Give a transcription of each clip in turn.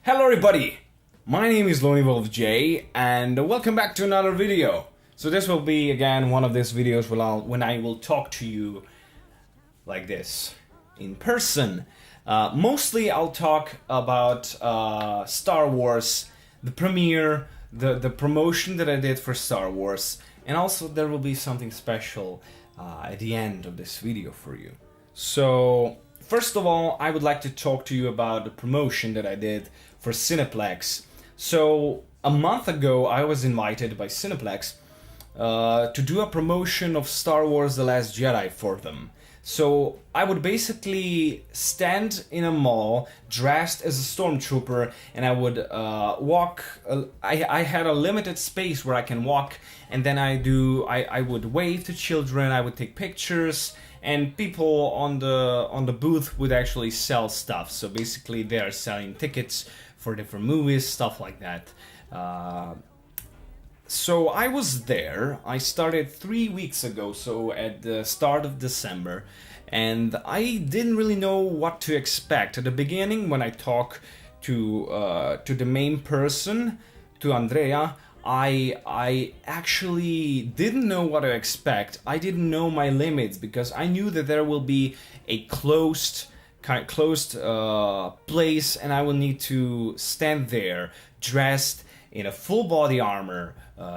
Hello everybody, my name is LonelyWolfJ and welcome back to another video. So this will be again one of these videos when I will talk to you like this, in person. Mostly I'll talk about Star Wars, the premiere, the promotion that I did for Star Wars, and also there will be something special at the end of this video for you. So first of all, I would like to talk to you about the promotion that I did for Cineplex. So a month ago I was invited by Cineplex to do a promotion of Star Wars The Last Jedi for them. So I would basically stand in a mall dressed as a stormtrooper, and I would walk. I had a limited space where I can walk, and then I would wave to children, I would take pictures, and people on the booth would actually sell stuff. So basically they are selling tickets for different movies, stuff like that. So I was there. I started 3 weeks ago, so at the start of December, and I didn't really know what to expect. At the beginning, when I talked to the main person, to Andrea, I actually didn't know what to expect. I didn't know my limits because I knew that there will be a closed place, and I will need to stand there dressed in a full body armor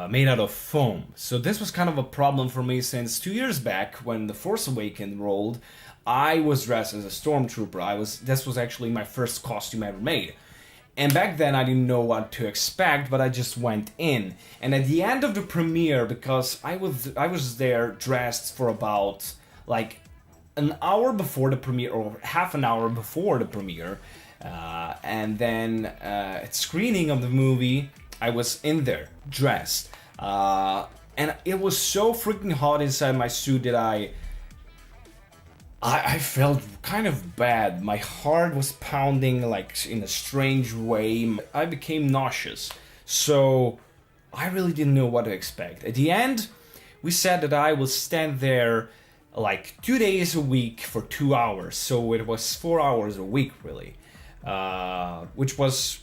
made out of foam. So this was kind of a problem for me since 2 years back when The Force Awakens rolled. I was dressed as a stormtrooper. This was actually my first costume ever made. And back then I didn't know what to expect, but I just went in. And at the end of the premiere, because I was there dressed for about like an hour before the premiere, or half an hour before the premiere, and then at screening of the movie, I was in there dressed, and it was so freaking hot inside my suit that I felt kind of bad. My heart was pounding like in a strange way. I became nauseous, so I really didn't know what to expect. At the end, we said that I will stand there like 2 days a week for 2 hours, so it was 4 hours a week really, which was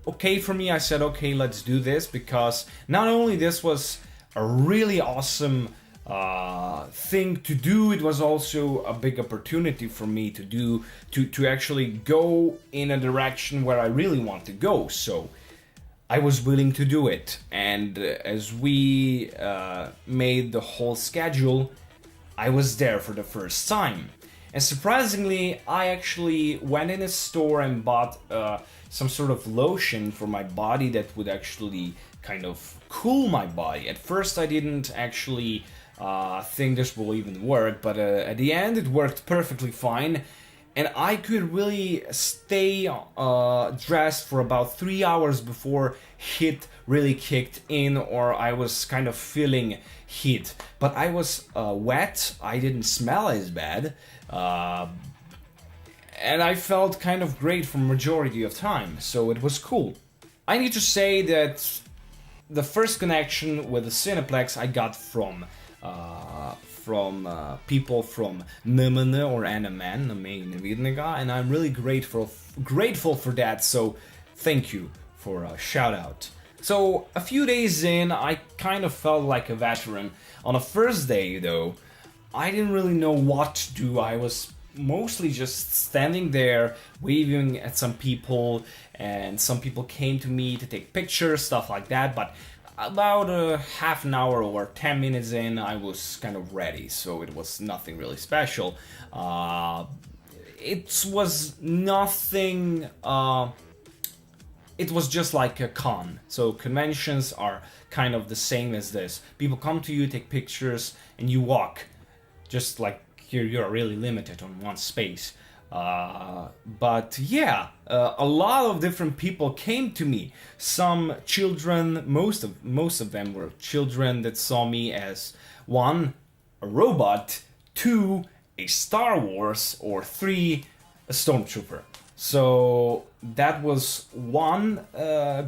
okay for me. I said, okay, let's do this, because not only this was a really awesome thing to do, it was also a big opportunity for me to actually go in a direction where I really want to go. So I was willing to do it, and as we made the whole schedule, I was there for the first time. And surprisingly, I actually went in a store and bought some sort of lotion for my body that would actually kind of cool my body. At first I didn't actually think this will even work, but at the end it worked perfectly fine. And I could really stay dressed for about 3 hours before heat really kicked in, or I was kind of feeling heat. But I was wet, I didn't smell as bad, and I felt kind of great for majority of time, so it was cool. I need to say that the first connection with the Cineplex I got from people from Nimene or Animan, and I'm really grateful for that, so thank you for a shout out. So a few days in, I kind of felt like a veteran. On the first day though, I didn't really know what to do. I was mostly just standing there waving at some people, and some people came to me to take pictures, stuff like that, but about a half an hour or 10 minutes in, I was kind of ready, so it was nothing really special. It was nothing, it was just like a con. So conventions are kind of the same as this. People come to you, take pictures, and you walk. Just like here, you're really limited on one space. But yeah, a lot of different people came to me. Some children, most of them were children that saw me as 1, a robot, 2, a Star Wars, or 3, a stormtrooper. So that was one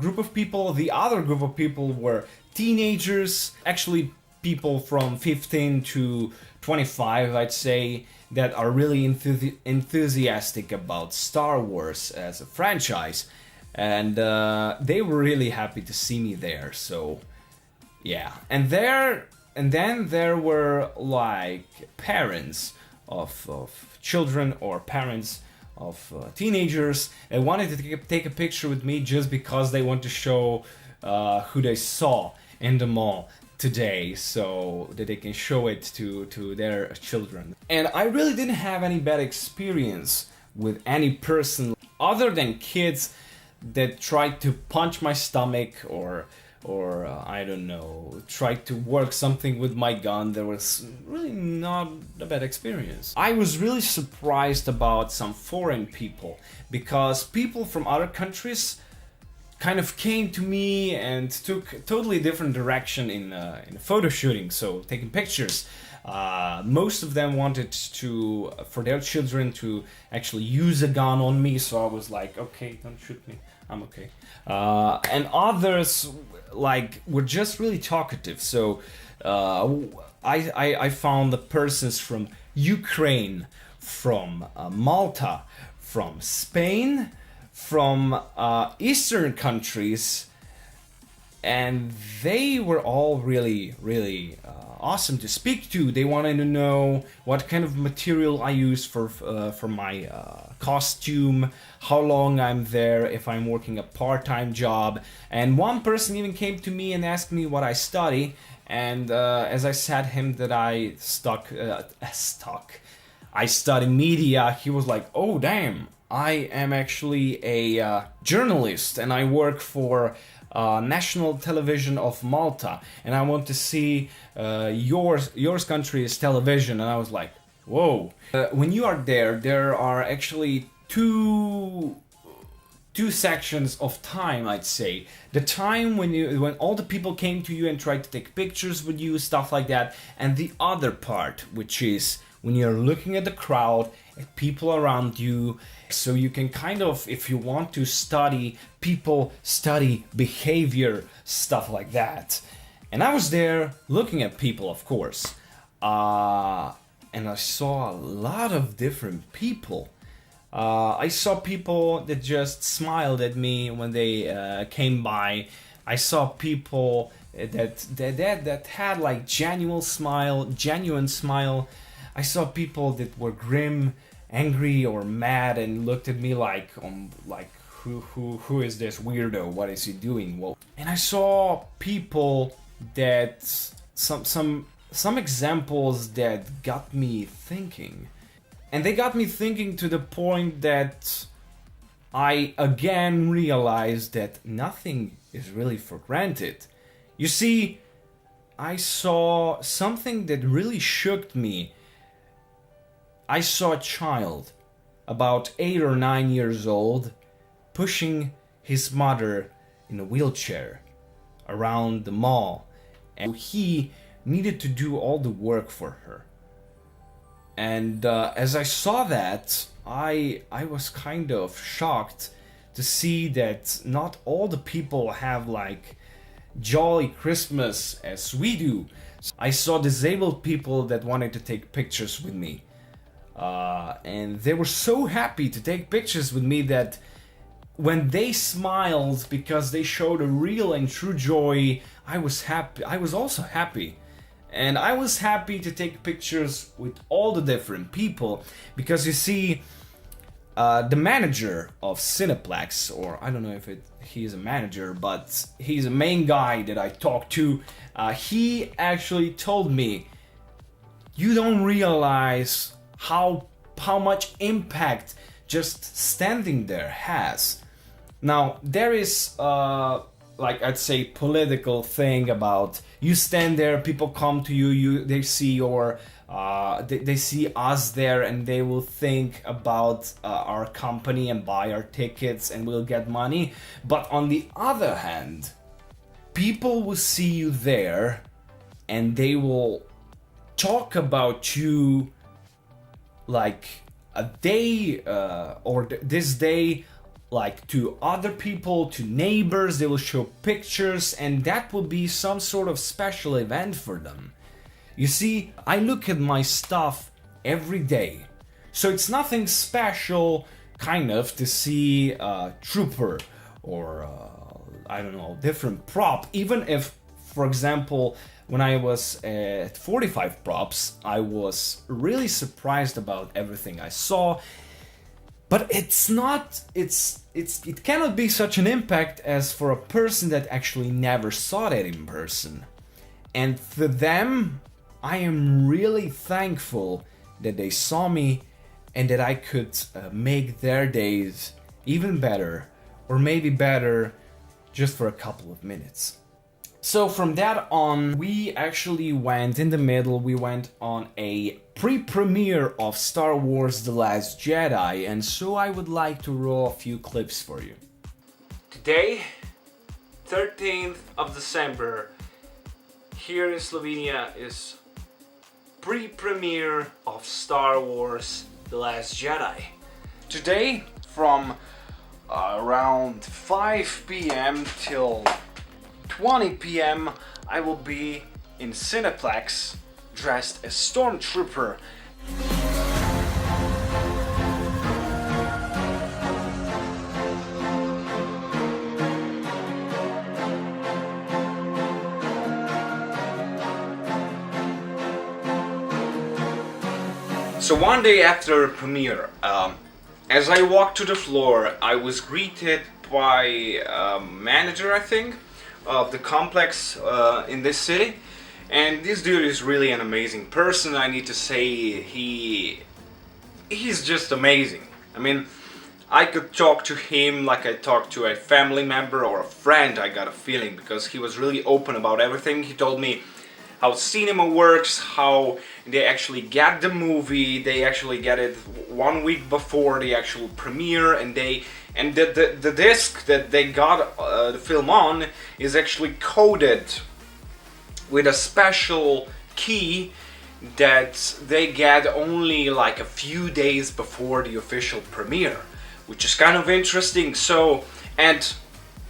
group of people. The other group of people were teenagers, actually people from 15 to 25, I'd say, that are really enthusiastic about Star Wars as a franchise. and they were really happy to see me there. So yeah, and then there were like parents of children or parents of teenagers that wanted to take a picture with me just because they want to show who they saw in the mall today, so that they can show it to their children. And I really didn't have any bad experience with any person other than kids that tried to punch my stomach or I don't know, tried to work something with my gun. There was really not a bad experience. I was really surprised about some foreign people, because people from other countries kind of came to me and took a totally different direction in photo shooting, so taking pictures. Most of them wanted for their children to actually use a gun on me, so I was like, okay, don't shoot me, I'm okay. And others were just really talkative. So I found the persons from Ukraine, from Malta, from Spain, from Eastern countries, and they were all really awesome to speak to. They wanted to know what kind of material I use for my costume, how long I'm there, if I'm working a part-time job. And one person even came to me and asked me what I study, and as I said him that I study media, he was like, oh damn, I am actually a journalist and I work for national television of Malta, and I want to see yours country's television. And I was like, whoa. When you are there are actually two sections of time, I'd say. The time when all the people came to you and tried to take pictures with you, stuff like that, and the other part, which is when you're looking at the crowd, at people around you, so you can kind of, if you want to study people, study behavior, stuff like that. And I was there looking at people, of course, and I saw a lot of different people. I saw people that just smiled at me when they came by. I saw people that had like genuine smile. I saw people that were grim, angry, or mad, and looked at me like who is this weirdo? What is he doing? Well, and I saw people that some examples that got me thinking. And they got me thinking to the point that I again realized that nothing is really for granted. You see, I saw something that really shook me. I saw a child, about 8 or 9 years old, pushing his mother in a wheelchair around the mall. And he needed to do all the work for her. And as I saw that, I was kind of shocked to see that not all the people have like jolly Christmas as we do. I saw disabled people that wanted to take pictures with me. And they were so happy to take pictures with me that when they smiled because they showed a real and true joy, I was happy. I was also happy. And I was happy to take pictures with all the different people, because you see, the manager of Cineplex, or I don't know if he is a manager, but he's a main guy that I talked to, he actually told me, you don't realize how much impact just standing there has. Now, there is like I'd say political thing about you stand there, people come to you, they see your they see us there, and they will think about our company and buy our tickets and we'll get money. But on the other hand, people will see you there and they will talk about you like a day or this day, like to other people, to neighbors. They will show pictures, and that will be some sort of special event for them. You see, I look at my stuff every day, so it's nothing special kind of to see a trooper or I don't know, different prop. Even if, for example, when I was at 45 props, I was really surprised about everything I saw. But it's not, it cannot be such an impact as for a person that actually never saw that in person. And for them, I am really thankful that they saw me and that I could make their days even better, or maybe better, just for a couple of minutes. So from that on, we actually went in the middle, we went on a pre-premiere of Star Wars The Last Jedi, and so I would like to roll a few clips for you. Today, 13th of December, here in Slovenia is pre-premiere of Star Wars The Last Jedi. Today, from around 5 p.m. till 20 p.m. I will be in Cineplex dressed as Stormtrooper. So one day after premiere, as I walked to the floor, I was greeted by a manager, I think, of the complex in this city, and this dude is really an amazing person. I need to say he's just amazing. I mean, I could talk to him like I talked to a family member or a friend, I got a feeling, because he was really open about everything. He told me how cinema works, how they actually get the movie, they actually get it 1 week before the actual premiere, and the disc that they got the film on is actually coded with a special key that they get only like a few days before the official premiere, which is kind of interesting. So, and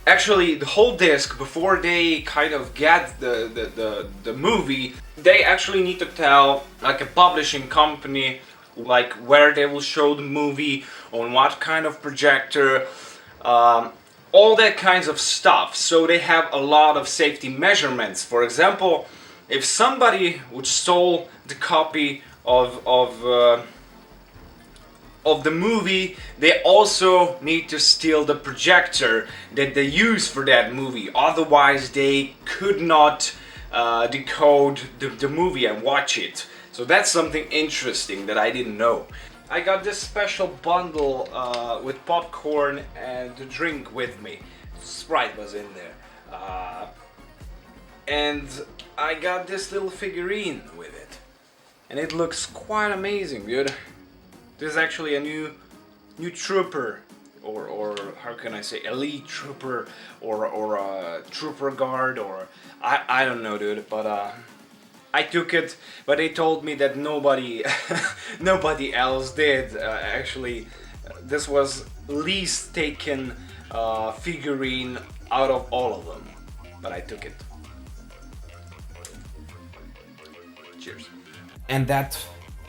actually the whole disc, before they kind of get the movie, they actually need to tell like a publishing company like where they will show the movie, on what kind of projector, all that kinds of stuff. So they have a lot of safety measurements. For example, if somebody would stole the copy of the movie, they also need to steal the projector that they use for that movie. Otherwise, they could not decode the movie and watch it. So that's something interesting that I didn't know. I got this special bundle with popcorn and the drink with me. Sprite was in there. And I got this little figurine with it. And it looks quite amazing, dude. This is actually a new trooper, or how can I say, elite trooper, or a trooper guard, or I don't know, dude, but I took it, but they told me that nobody else did. Actually, this was least taken figurine out of all of them, but I took it. Cheers. And that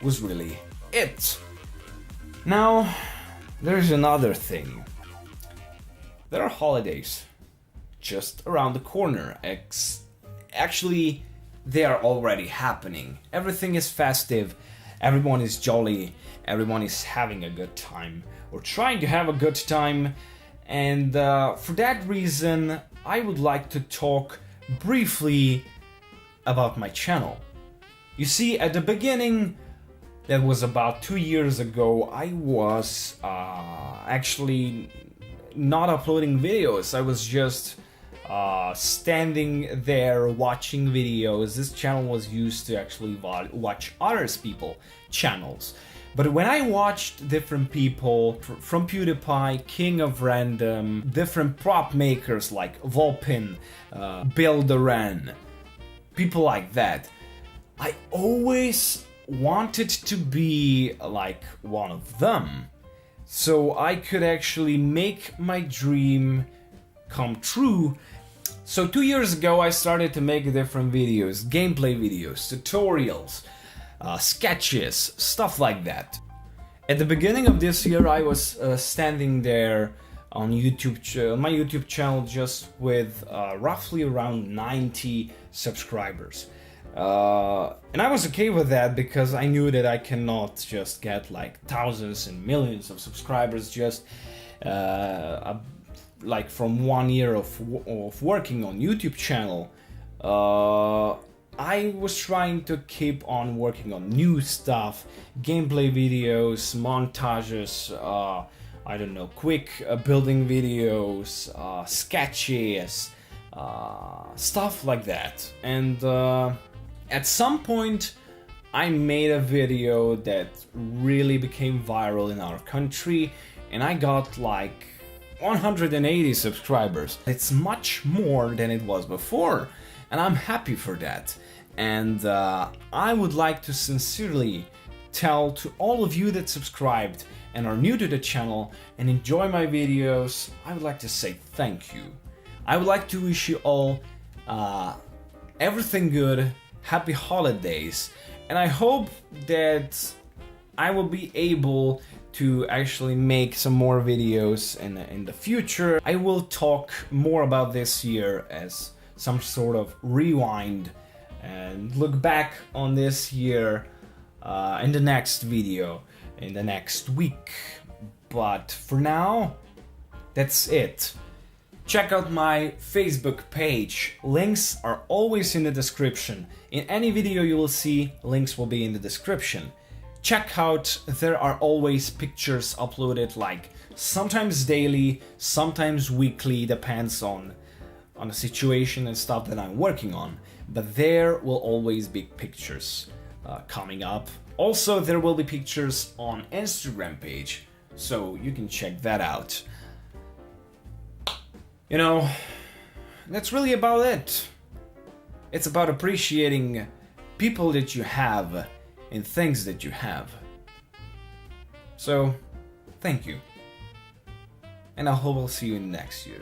was really it. Now, there's another thing. There are holidays just around the corner. Actually, they are already happening. Everything is festive, everyone is jolly, everyone is having a good time, or trying to have a good time, and for that reason, I would like to talk briefly about my channel. You see, at the beginning, that was about 2 years ago, I was actually not uploading videos. I was just standing there watching videos. This channel was used to actually watch other people's channels. But when I watched different people, from PewDiePie, King of Random, different prop makers like Volpin, Bill Duran, people like that, I always wanted to be like one of them, so I could actually make my dream come true. So 2 years ago I started to make different videos, gameplay videos, tutorials, sketches, stuff like that. At the beginning of this year I was standing there on on my YouTube channel, just with roughly around 90 subscribers. And I was okay with that because I knew that I cannot just get like thousands and millions of subscribers just like from 1 year of working on YouTube channel. I was trying to keep on working on new stuff, gameplay videos, montages, I don't know, quick building videos, sketches, stuff like that. And at some point I made a video that really became viral in our country, and I got like 180 subscribers. It's much more than it was before, and I'm happy for that. And I would like to sincerely tell to all of you that subscribed and are new to the channel and enjoy my videos, I would like to say thank you. I would like to wish you all everything good, happy holidays, and I hope that I will be able to actually make some more videos in the future. I will talk more about this year as some sort of rewind and look back on this year in the next video, in the next week. But for now, that's it. Check out my Facebook page. Links are always in the description. In any video you will see, links will be in the description. Check out, there are always pictures uploaded, like sometimes daily, sometimes weekly, depends on the situation and stuff that I'm working on. But there will always be pictures coming up. Also, there will be pictures on Instagram page, so you can check that out. You know, that's really about it. It's about appreciating people that you have and things that you have. So, thank you. And I hope I'll see you next year.